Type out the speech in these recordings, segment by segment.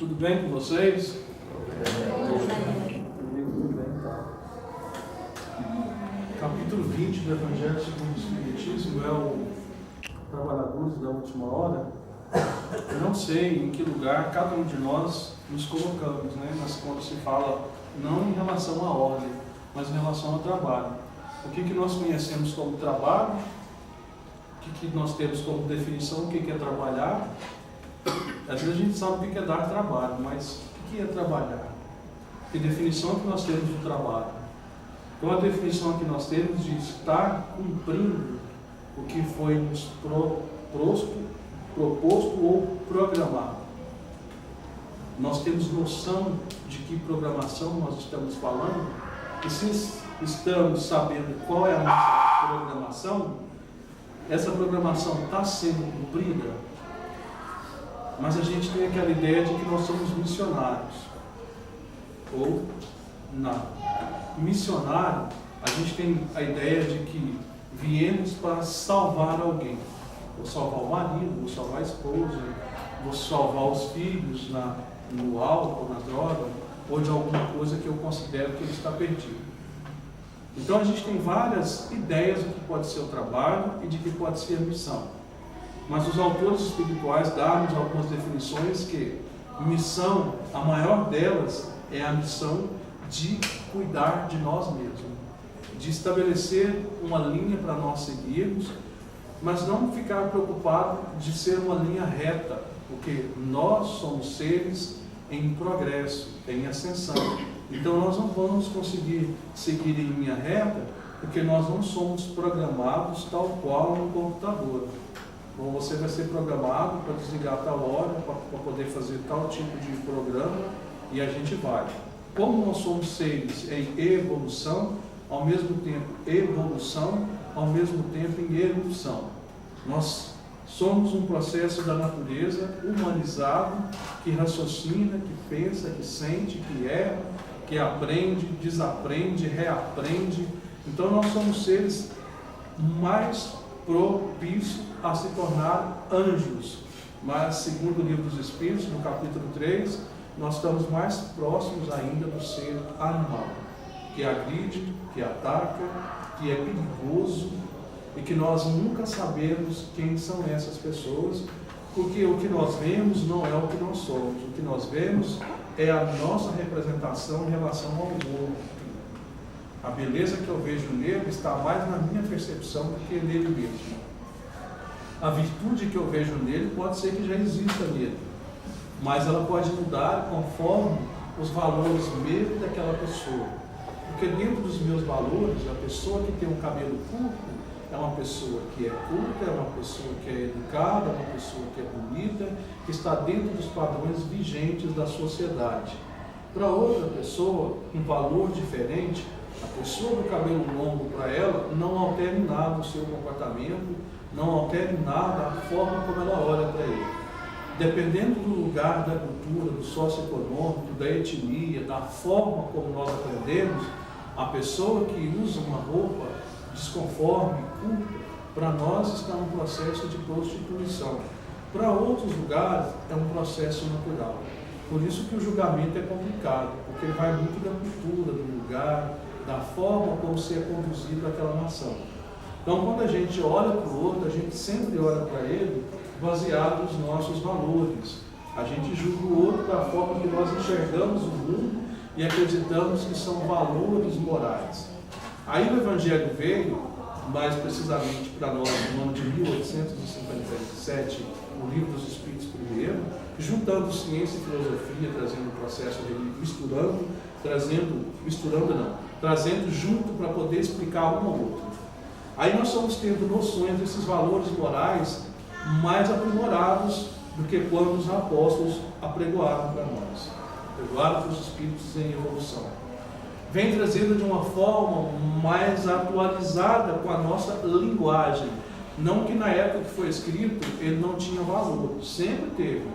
Tudo bem com vocês? Capítulo 20 do Evangelho segundo o Espiritismo é o Trabalhadores da Última Hora. Eu não sei em que lugar cada um de nós nos colocamos, né? Mas quando se fala não em relação à ordem, mas em relação ao trabalho. O que nós conhecemos como trabalho? O que nós temos como definição? O que é trabalhar? Às vezes a gente sabe o que é dar trabalho, mas o que é trabalhar? Que definição que nós temos do trabalho? Então a definição que nós temos de estar cumprindo o que foi nos proposto ou programado. Nós temos noção de que programação nós estamos falando? E se estamos sabendo qual é a nossa programação, essa programação está sendo cumprida? Mas a gente tem aquela ideia de que nós somos missionários. Ou não. Missionário, a gente tem a ideia de que viemos para salvar alguém. Vou salvar o marido, vou salvar a esposa, vou salvar os filhos no álcool, na droga, ou de alguma coisa que eu considero que ele está perdido. Então a gente tem várias ideias do que pode ser o trabalho e de que pode ser a missão. Mas os autores espirituais dão-nos algumas definições que missão, a maior delas, é a missão de cuidar de nós mesmos, de estabelecer uma linha para nós seguirmos, mas não ficar preocupado de ser uma linha reta, porque nós somos seres em progresso, em ascensão. Então nós não vamos conseguir seguir em linha reta, porque nós não somos programados tal qual no computador. Bom, você vai ser programado para desligar tal hora, para poder fazer tal tipo de programa, e a gente vai. Como nós somos seres em evolução, ao mesmo tempo evolução, ao mesmo tempo em erupção. Nós somos um processo da natureza humanizado, que raciocina, que pensa, que sente, que erra, que aprende, desaprende, reaprende. Então nós somos seres mais propícios a se tornar anjos. Mas, segundo o Livro dos Espíritos, no capítulo 3, nós estamos mais próximos ainda do ser animal, que agride, que ataca, que é perigoso, e que nós nunca sabemos quem são essas pessoas, porque o que nós vemos não é o que nós somos. O que nós vemos é a nossa representação em relação ao outro. A beleza que eu vejo nele está mais na minha percepção do que nele mesmo. A virtude que eu vejo nele pode ser que já exista nele, mas ela pode mudar conforme os valores mesmo daquela pessoa. Porque dentro dos meus valores, a pessoa que tem um cabelo curto, é uma pessoa que é culta, é uma pessoa que é educada, é uma pessoa que é bonita, que está dentro dos padrões vigentes da sociedade. Para outra pessoa, um valor diferente, a pessoa do cabelo longo, para ela, não altera em nada o seu comportamento, não altera em nada a forma como ela olha para ele. Dependendo do lugar, da cultura, do socioeconômico, da etnia, da forma como nós aprendemos, a pessoa que usa uma roupa desconforme, culta, para nós está um processo de prostituição. Para outros lugares é um processo natural. Por isso que o julgamento é complicado, porque ele vai muito da cultura, do lugar, da forma como se é conduzido aquela nação. Então, quando a gente olha para o outro, a gente sempre olha para ele baseado nos nossos valores. A gente julga o outro da forma que nós enxergamos o mundo e acreditamos que são valores morais. Aí o Evangelho veio, mais precisamente para nós, no ano de 1857, o Livro dos Espíritos primeiro, juntando ciência e filosofia, trazendo o processo de trazendo junto para poder explicar um ao outro. Aí nós estamos tendo noções desses valores morais mais aprimorados do que quando os apóstolos apregoaram para nós, apregoaram para os espíritos em evolução. Vem trazendo de uma forma mais atualizada com a nossa linguagem. Não que na época que foi escrito ele não tinha valor, sempre teve.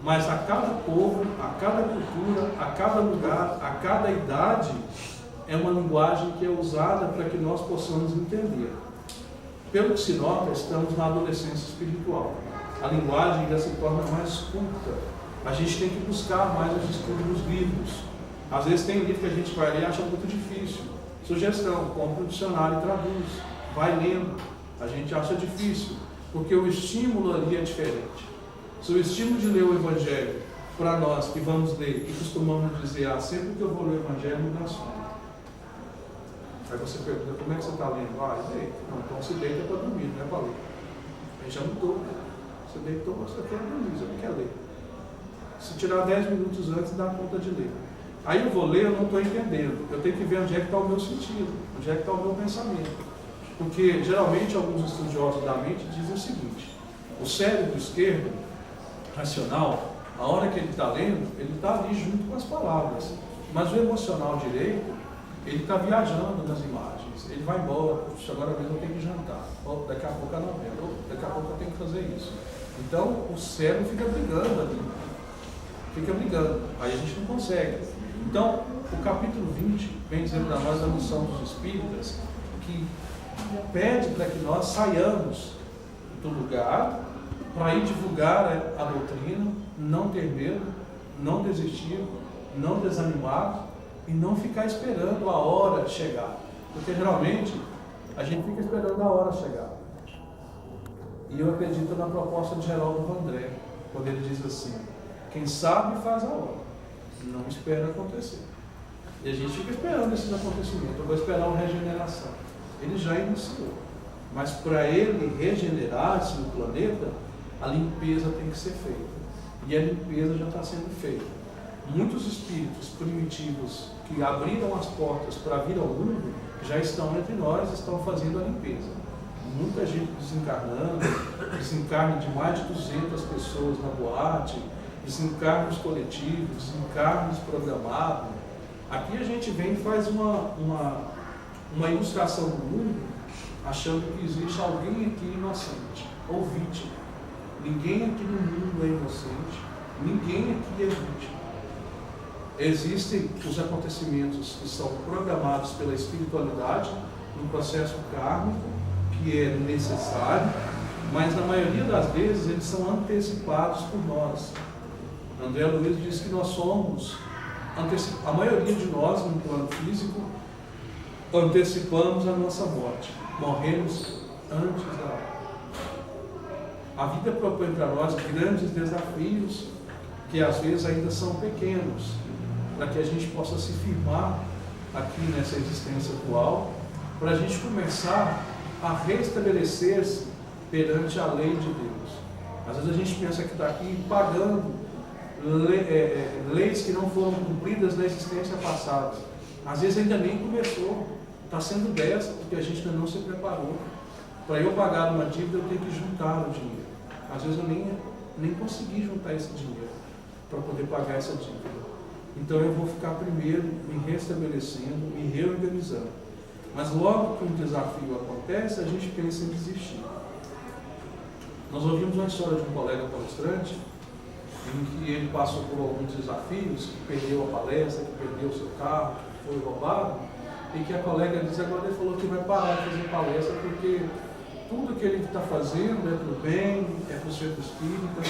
Mas a cada povo, a cada cultura, a cada lugar, a cada idade, é uma linguagem que é usada para que nós possamos entender. Pelo que se nota, estamos na adolescência espiritual. A linguagem já se torna mais culta. A gente tem que buscar mais os estudos dos livros. Às vezes tem livro que a gente vai ler e acha muito difícil. Sugestão, compra um dicionário e traduz. Vai lendo. A gente acha difícil, porque o estímulo ali é diferente. Se o estímulo de ler o Evangelho, para nós que vamos ler e costumamos dizer, sempre que eu vou ler o Evangelho, me dá sono. Aí você pergunta, como é que você está lendo? Deita. Não, então se deita para dormir, não é para ler. Aí já mudou. Você deitou, você quer dormir, você não quer ler. Se tirar 10 minutos antes, dá conta de ler. Aí eu vou ler, eu não estou entendendo. Eu tenho que ver onde é que está o meu sentido, onde é que está o meu pensamento. Porque, geralmente, alguns estudiosos da mente dizem o seguinte: o cérebro esquerdo, racional, a hora que ele está lendo, ele está ali junto com as palavras. Mas o emocional direito, ele está viajando nas imagens. Ele vai embora, agora mesmo eu tenho que jantar, daqui a pouco a novela, daqui a pouco eu tenho que fazer isso. Então, o cérebro fica brigando ali. Fica brigando. Aí a gente não consegue. Então, o capítulo 20 vem dizendo para nós a missão dos espíritas, que pede para que nós saiamos do lugar para ir divulgar a doutrina, não ter medo, não desistir, não desanimar e não ficar esperando a hora chegar. Porque geralmente a gente fica esperando a hora chegar. E eu acredito na proposta de Geraldo Vandré, quando ele diz assim: quem sabe faz a hora, não espera acontecer. E a gente fica esperando esses acontecimentos. Eu vou esperar uma regeneração. Ele já iniciou. Mas para ele regenerar-se no planeta, a limpeza tem que ser feita. E a limpeza já está sendo feita. Muitos espíritos primitivos que abriram as portas para vir ao mundo já estão entre nós, estão fazendo a limpeza. Muita gente desencarnando, desencarne de mais de 200 pessoas na boate, desencarnes coletivos, desencarnes programados. Aqui a gente vem e faz uma ilustração do mundo, achando que existe alguém aqui inocente ou vítima. Ninguém aqui no mundo é inocente, ninguém aqui é vítima. Existem os acontecimentos que são programados pela espiritualidade, no processo kármico, que é necessário, mas na maioria das vezes eles são antecipados por nós. André Luiz diz que nós somos, a maioria de nós, no plano físico, antecipamos a nossa morte, morremos antes da hora. A vida propõe para nós grandes desafios, que às vezes ainda são pequenos, para que a gente possa se firmar aqui nessa existência atual, para a gente começar a restabelecer-se perante a lei de Deus. Às vezes a gente pensa que está aqui pagando leis que não foram cumpridas na existência passada. Às vezes ainda nem começou, está sendo dessa, porque a gente ainda não se preparou. Para eu pagar uma dívida, eu tenho que juntar o dinheiro. Às vezes eu nem consegui juntar esse dinheiro para poder pagar essa dívida. Então eu vou ficar primeiro me restabelecendo, me reorganizando. Mas logo que um desafio acontece, a gente pensa em desistir. Nós ouvimos uma história de um colega palestrante, em que ele passou por alguns desafios, que perdeu a palestra, que perdeu o seu carro, que foi roubado, e que a colega disse, agora ele falou que vai parar de fazer palestra, porque tudo que ele está fazendo é para o bem, é para o centro espírita,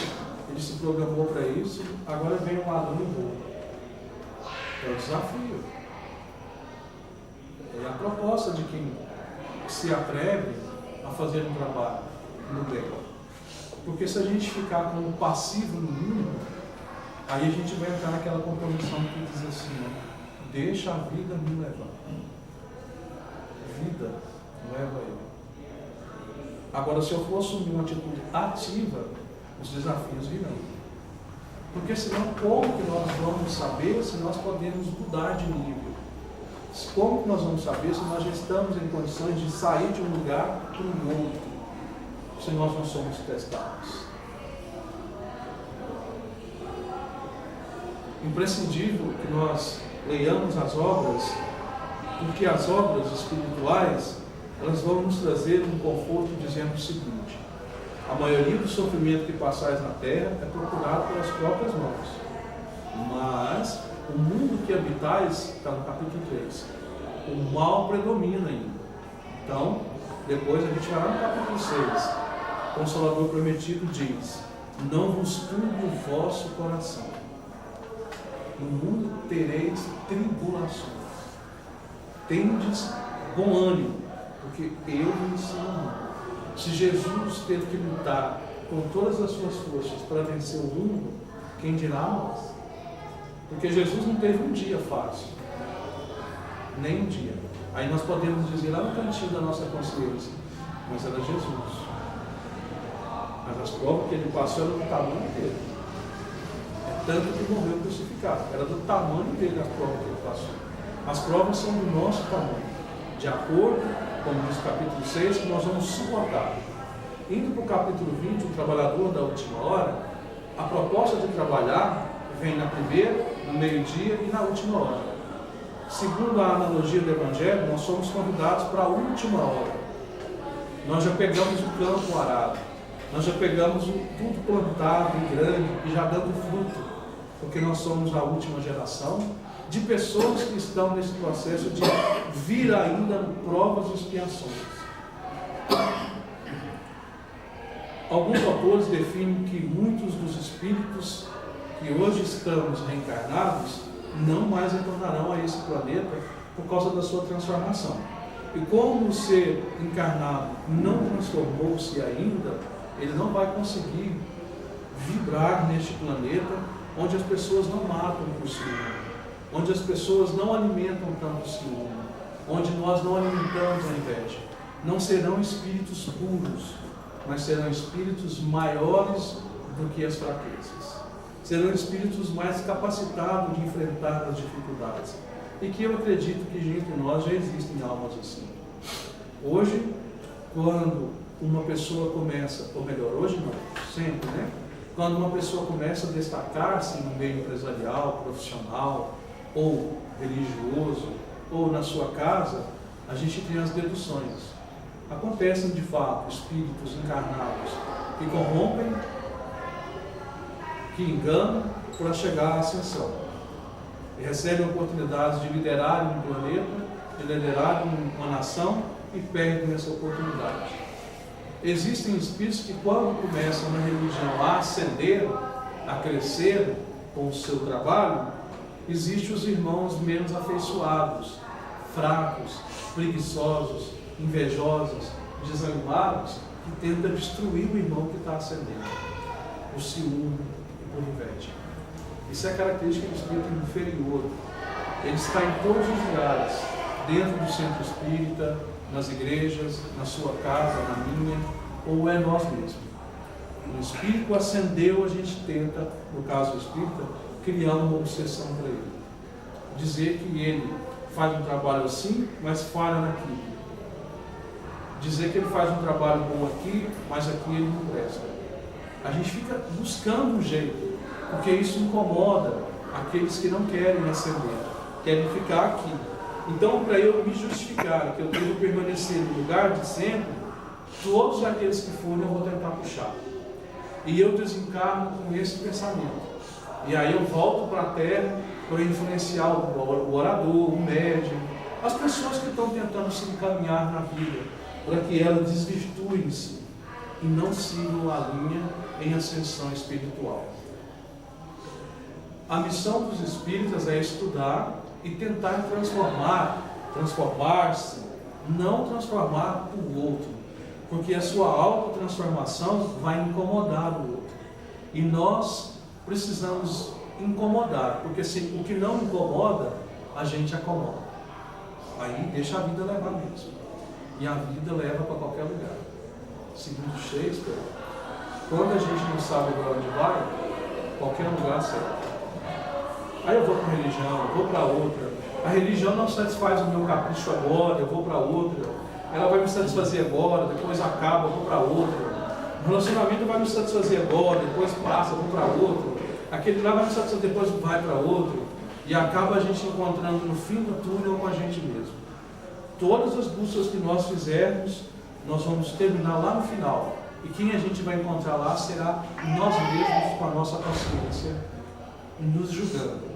ele se programou para isso, agora vem um ladrão e rouba. É o desafio. É a proposta de quem se atreve a fazer um trabalho no bem. Porque se a gente ficar como passivo no mundo, aí a gente vai entrar naquela compromissão que diz assim, ó, deixa a vida me levar. Vida leva ele. Agora, se eu for assumir uma atitude ativa, os desafios virão. Porque senão, como que nós vamos saber se nós podemos mudar de nível? Como que nós vamos saber se nós já estamos em condições de sair de um lugar para um outro, se nós não somos testados? Imprescindível que nós leiamos as obras, porque as obras espirituais, elas vão nos trazer um conforto dizendo o seguinte: a maioria do sofrimento que passais na terra é procurado pelas próprias mãos, mas o mundo que habitais, está no capítulo 3, o mal predomina ainda. Então, depois a gente vai lá no capítulo 6, o Consolador Prometido diz, não vos turbe o vosso coração, no mundo tereis tribulações, tendes bom ânimo, porque eu me ensino. Se Jesus teve que lutar com todas as suas forças para vencer o mundo, quem dirá nós? Porque Jesus não teve um dia fácil, nem um dia. Aí nós podemos dizer lá no cantinho da nossa consciência, mas era Jesus. Mas as provas que ele passou eram do tamanho dele. É tanto que morreu crucificado. Era do tamanho dele as provas que ele passou. As provas são do nosso tamanho, de acordo, como diz o capítulo 6, que nós vamos suportar. Indo para o capítulo 20, o trabalhador da última hora, a proposta de trabalhar vem na primeira, no meio-dia e na última hora. Segundo a analogia do Evangelho, nós somos convidados para a última hora. Nós já pegamos o campo arado, nós já pegamos tudo plantado e grande e já dando fruto, porque nós somos a última geração de pessoas que estão nesse processo de vir ainda provas e expiações. Alguns autores definem que muitos dos espíritos que hoje estamos reencarnados não mais retornarão a esse planeta por causa da sua transformação. E como o ser encarnado não transformou-se ainda, ele não vai conseguir vibrar neste planeta onde as pessoas não matam por ciúme, onde as pessoas não alimentam tanto ciúme, onde nós não alimentamos a inveja. Não serão espíritos puros, mas serão espíritos maiores do que as fraquezas. Serão espíritos mais capacitados de enfrentar as dificuldades. E que eu acredito que entre nós já existem almas assim. Hoje, quando uma pessoa começa, ou melhor, hoje não, sempre, né? Quando uma pessoa começa a destacar-se no meio empresarial, profissional, ou religioso, ou na sua casa, a gente tem as deduções. Acontecem de fato espíritos encarnados que corrompem, que enganam para chegar à ascensão. E recebem oportunidades de liderar um planeta, de liderar uma nação e perdem essa oportunidade. Existem espíritos que quando começam na religião a ascender, a crescer com o seu trabalho, existem os irmãos menos afeiçoados, fracos, preguiçosos, invejosos, desanimados, que tentam destruir o irmão que está ascendendo, por ciúme e por inveja. Isso é característica do espírito inferior. Ele está em todos os lugares, dentro do centro espírita, nas igrejas, na sua casa, na minha, ou é nós mesmos. O espírito ascendeu, a gente tenta, no caso do espírita, criar uma obsessão para ele. Dizer que ele faz um trabalho assim, mas falha naquilo. dizer que ele faz um trabalho bom aqui, mas aqui ele não presta. A gente fica buscando um jeito, porque isso incomoda aqueles que não querem ascender, querem ficar aqui. Então, para eu me justificar que eu devo permanecer no lugar de sempre, todos aqueles que forem eu vou tentar puxar. E eu desencarno com esse pensamento. E aí eu volto para a Terra para influenciar o orador, o médium, as pessoas que estão tentando se encaminhar na vida, para que elas desvirtuem-se e não sigam a linha em ascensão espiritual. A missão dos espíritas é estudar e tentar transformar-se, não transformar o outro, porque a sua autotransformação vai incomodar o outro. E nós precisamos incomodar, porque se o que não incomoda, a gente acomoda. Aí deixa a vida levar mesmo. E a vida leva para qualquer lugar. Segundo Shakespeare, quando a gente não sabe para onde vai, qualquer lugar serve. Aí eu vou para uma religião, eu vou para outra. A religião não satisfaz o meu capricho agora, eu vou para outra. Ela vai me satisfazer agora, depois acaba, eu vou para outra. O relacionamento vai me satisfazer agora, depois passa, eu vou para outro. Aquele lá vai me satisfazer, depois vai para outro. E acaba a gente encontrando no fim do túnel com a gente mesmo. Todas as buscas que nós fizermos, nós vamos terminar lá no final. E quem a gente vai encontrar lá será nós mesmos, com a nossa consciência, nos julgando.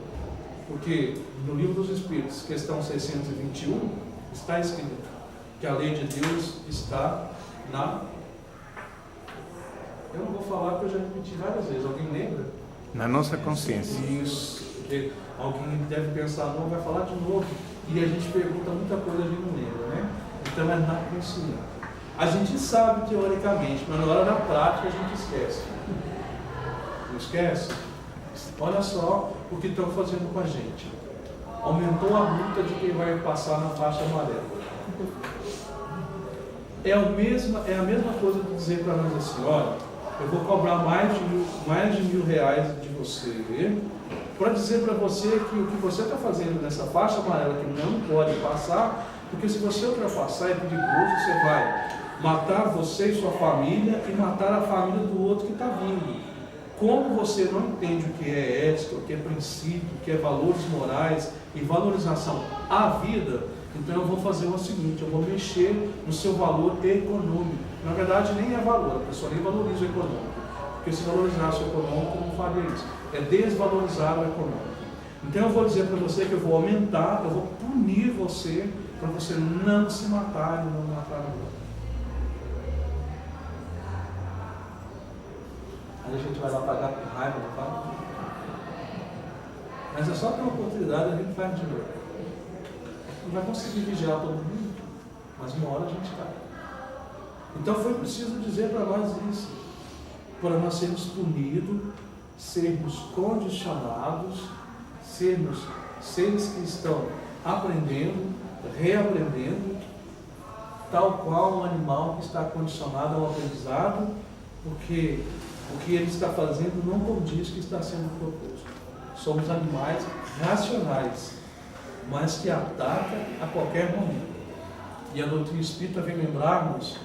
Porque no Livro dos Espíritos, questão 621, está escrito que a lei de Deus está na... Eu não vou falar porque eu já repeti várias vezes. Alguém lembra? Na nossa consciência. Isso. Porque alguém deve pensar, não, vai falar de novo. E a gente pergunta muita coisa, a gente não lembra, né? Então é na consciência. A gente sabe teoricamente, mas na hora da prática a gente esquece. Não esquece? Olha só o que estão fazendo com a gente. Aumentou a multa de quem vai passar na faixa amarela. É a mesma coisa de dizer para nós assim, olha, eu vou cobrar mais de R$1.000 de você, para dizer para você que o que você está fazendo nessa faixa amarela que não pode passar, porque se você ultrapassar é perigoso, você vai matar você e sua família e matar a família do outro que está vindo. Como você não entende o que é ética, o que é princípio, o que é valores morais e valorização à vida, então eu vou fazer o seguinte, eu vou mexer no seu valor econômico. Na verdade nem é valor, a pessoa nem valoriza o econômico, porque se valorizasse o econômico não faria isso, é desvalorizar o econômico. Então eu vou dizer para você que eu vou aumentar, eu vou punir você, para você não se matar e não matar o outro. Aí a gente vai lá pagar com raiva, não fala? Mas é só ter uma oportunidade, a gente faz de novo. Não vai conseguir vigiar todo mundo, mas uma hora a gente cai. Então foi preciso dizer para nós isso, para nós sermos punidos, sermos condicionados, sermos seres que estão aprendendo, reaprendendo, tal qual um animal que está condicionado ao aprendizado, porque o que ele está fazendo não condiz que está sendo proposto. Somos animais racionais, mas que atacam a qualquer momento. E a doutrina espírita vem lembrar-nos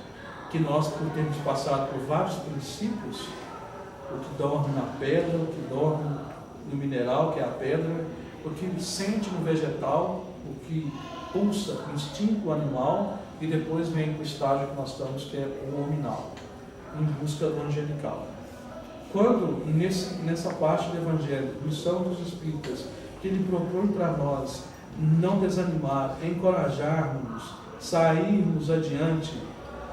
que nós, por termos passado por vários princípios, o que dorme na pedra, o que dorme no mineral, que é a pedra, o que sente no vegetal, o que pulsa no instinto animal, e depois vem para o estágio que nós estamos, que é o hominal, em busca do angelical. Quando, nessa parte do Evangelho, missão dos Espíritas, que ele propõe para nós não desanimar, encorajarmos, sairmos adiante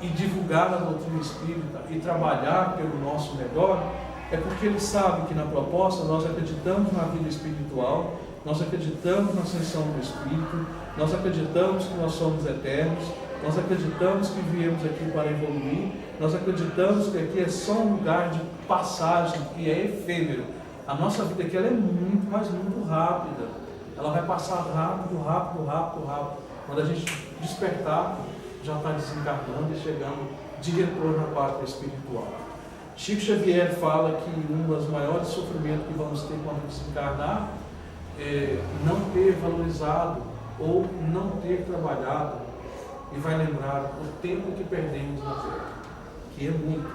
e divulgar a doutrina espírita e trabalhar pelo nosso melhor, é porque ele sabe que na proposta nós acreditamos na vida espiritual, nós acreditamos na ascensão do Espírito, nós acreditamos que nós somos eternos, nós acreditamos que viemos aqui para evoluir, nós acreditamos que aqui é só um lugar de passagem, que é efêmero. A nossa vida aqui ela é muito, mas muito rápida. Ela vai passar rápido. Quando a gente despertar, já está desencarnando e chegando de retorno à pátria espiritual. Chico Xavier fala que um dos maiores sofrimentos que vamos ter quando desencarnar é não ter valorizado ou não ter trabalhado e vai lembrar o tempo que perdemos na terra, que é muito.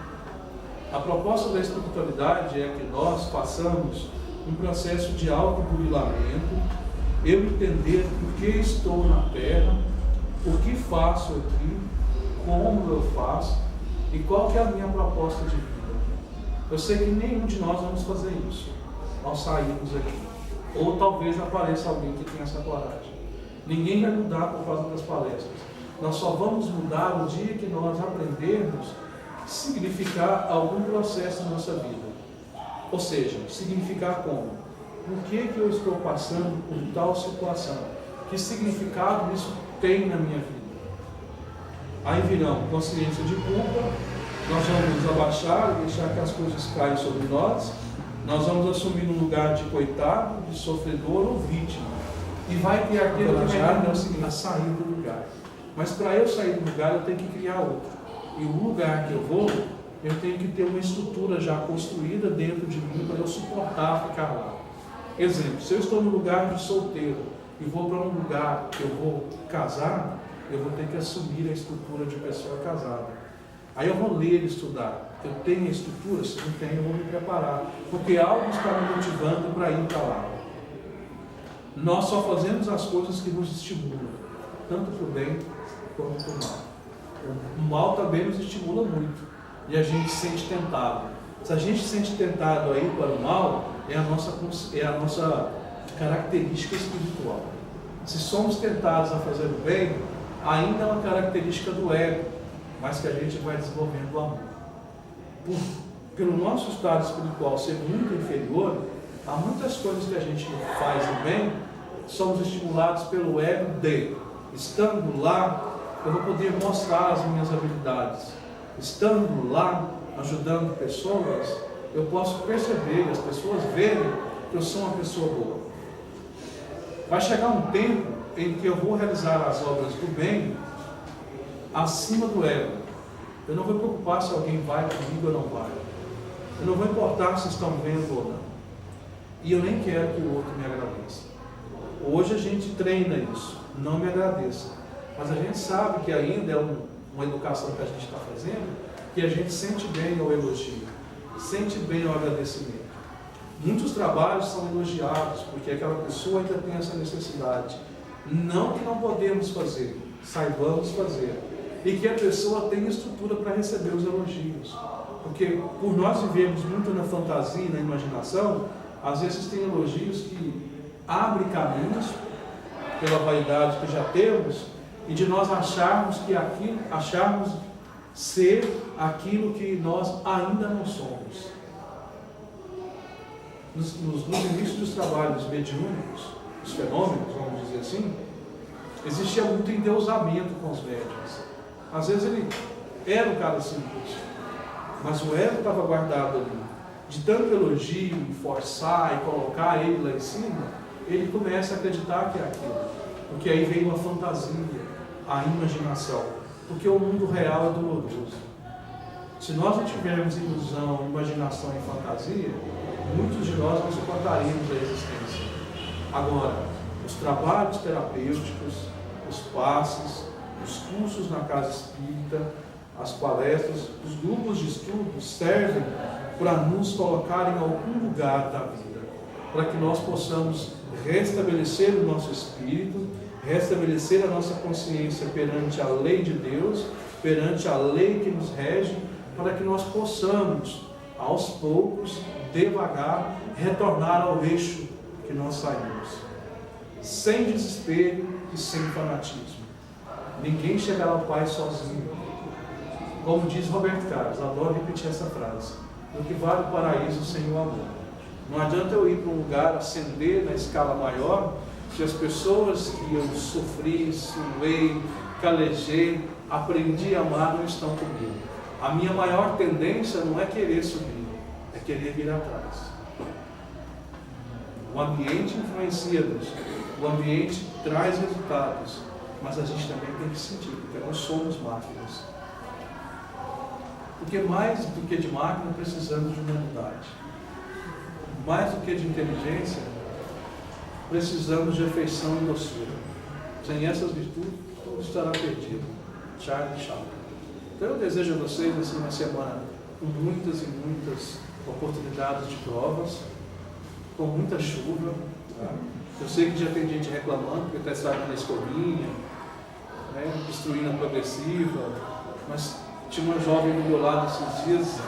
A proposta da espiritualidade é que nós façamos um processo de autoburilamento, eu entender por que estou na terra, o que faço aqui, como eu faço e qual que é a minha proposta de vida. Eu sei que nenhum de nós vamos fazer isso ao sairmos aqui. Ou talvez apareça alguém que tenha essa coragem. Ninguém vai mudar por causa das palestras. Nós só vamos mudar o dia que nós aprendermos significar algum processo na nossa vida. Ou seja, significar como? Por que eu estou passando por tal situação? Que significado isso tem na minha vida? Aí virão consciência de culpa, nós vamos nos abaixar e deixar que as coisas caiam sobre nós, nós vamos assumir um lugar de coitado, de sofredor ou vítima. E vai ter aquele que vai conseguir sair do lugar. Mas para eu sair do lugar, eu tenho que criar outro. E o lugar que eu vou, eu tenho que ter uma estrutura já construída dentro de mim para eu suportar ficar lá. Exemplo, se eu estou no lugar de solteiro e vou para um lugar que eu vou casar, eu vou ter que assumir a estrutura de pessoa casada. Aí eu vou ler e estudar. Eu tenho a estrutura? Se não tenho, eu vou me preparar. Porque algo está me motivando para ir para lá. Nós só fazemos as coisas que nos estimulam, tanto para o bem quanto para o mal. O mal também nos estimula muito. E a gente se sente tentado. Se a gente se sente tentado a ir para o mal, é a nossa característica espiritual. Se somos tentados a fazer o bem, ainda é uma característica do ego, mas que a gente vai desenvolvendo o amor. Pelo nosso estado espiritual ser muito inferior, há muitas coisas que a gente faz no bem, somos estimulados pelo ego de, estando lá, eu vou poder mostrar as minhas habilidades. Estando lá, ajudando pessoas, eu posso perceber, as pessoas verem que eu sou uma pessoa boa. Vai chegar um tempo em que eu vou realizar as obras do bem acima do ego. Eu não vou me preocupar se alguém vai comigo ou não vai. Eu não vou importar se estão vendo ou não. E eu nem quero que o outro me agradeça. Hoje a gente treina isso, não me agradeça. Mas a gente sabe que ainda é uma educação que a gente está fazendo, que a gente sente bem ao elogio, sente bem ao agradecimento. Muitos trabalhos são elogiados, porque aquela pessoa ainda tem essa necessidade. Não que não podemos fazer, saibamos fazer. E que a pessoa tenha estrutura para receber os elogios. Porque por nós vivemos muito na fantasia, na imaginação, às vezes tem elogios que abrem caminhos pela vaidade que já temos, e de nós acharmos ser aquilo que nós ainda não somos. Nos inícios dos trabalhos mediúnicos, os fenômenos, vamos dizer assim, existia muito endeusamento com os médiuns. Às vezes ele era um cara simples, mas o ego estava guardado ali. De tanto elogio, forçar e colocar ele lá em cima, ele começa a acreditar que é aquilo. Porque aí vem uma fantasia, a imaginação. Porque o mundo real é doloroso. Se nós não tivermos ilusão, imaginação e fantasia, muitos de nós não suportaríamos a existência. Agora, os trabalhos terapêuticos, os passes, os cursos na casa espírita, as palestras, os grupos de estudos servem para nos colocar em algum lugar da vida, para que nós possamos restabelecer o nosso espírito, restabelecer a nossa consciência perante a lei de Deus, perante a lei que nos rege, para que nós possamos, aos poucos, devagar, retornar ao eixo que nós saímos, sem desespero e sem fanatismo. Ninguém chegará ao Pai sozinho. Como diz Roberto Carlos, adoro repetir essa frase: do que vale o paraíso sem o amor? Não adianta eu ir para um lugar, ascender na escala maior, se as pessoas que eu sofri, suei, calejei, aprendi a amar não estão comigo. A minha maior tendência não é querer subir, é querer vir atrás. O ambiente influencia-nos, o ambiente traz resultados, mas a gente também tem que sentir, porque nós somos máquinas. Porque mais do que de máquina, precisamos de humanidade. Mais do que de inteligência, precisamos de afeição e doçura. Sem essas virtudes, tudo estará perdido. Charlie Chaplin. Então eu desejo a vocês assim, uma semana com muitas e muitas oportunidades de provas, com muita chuva. Tá? Eu sei que já tem gente reclamando porque está estragando a escolinha, né, destruindo a progressiva, mas tinha uma jovem do meu lado esses dias,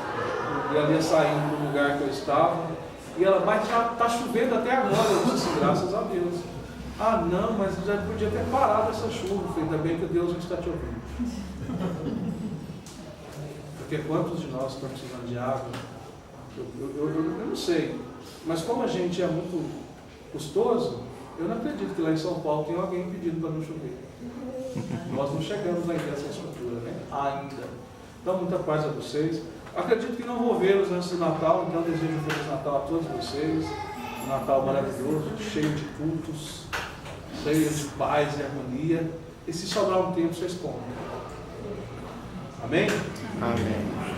e ela ia saindo do lugar que eu estava, e ela, mas já está chovendo até agora. Eu disse assim, graças a Deus. Ah não, mas já podia ter parado essa chuva. Ainda bem que Deus não está te ouvindo. Porque quantos de nós estão precisando de água? Eu não sei, mas como a gente é muito custoso, eu não acredito que lá em São Paulo tem alguém pedindo para não chover. Nós não chegamos ainda nessa estrutura, né? Ainda. Então, muita paz a vocês. Acredito que não vou vê-los antes do Natal, então desejo um Feliz Natal a todos vocês. Um Natal maravilhoso, cheio de cultos, cheio de paz e harmonia. E se sobrar um tempo, vocês comem. Amém? Amém.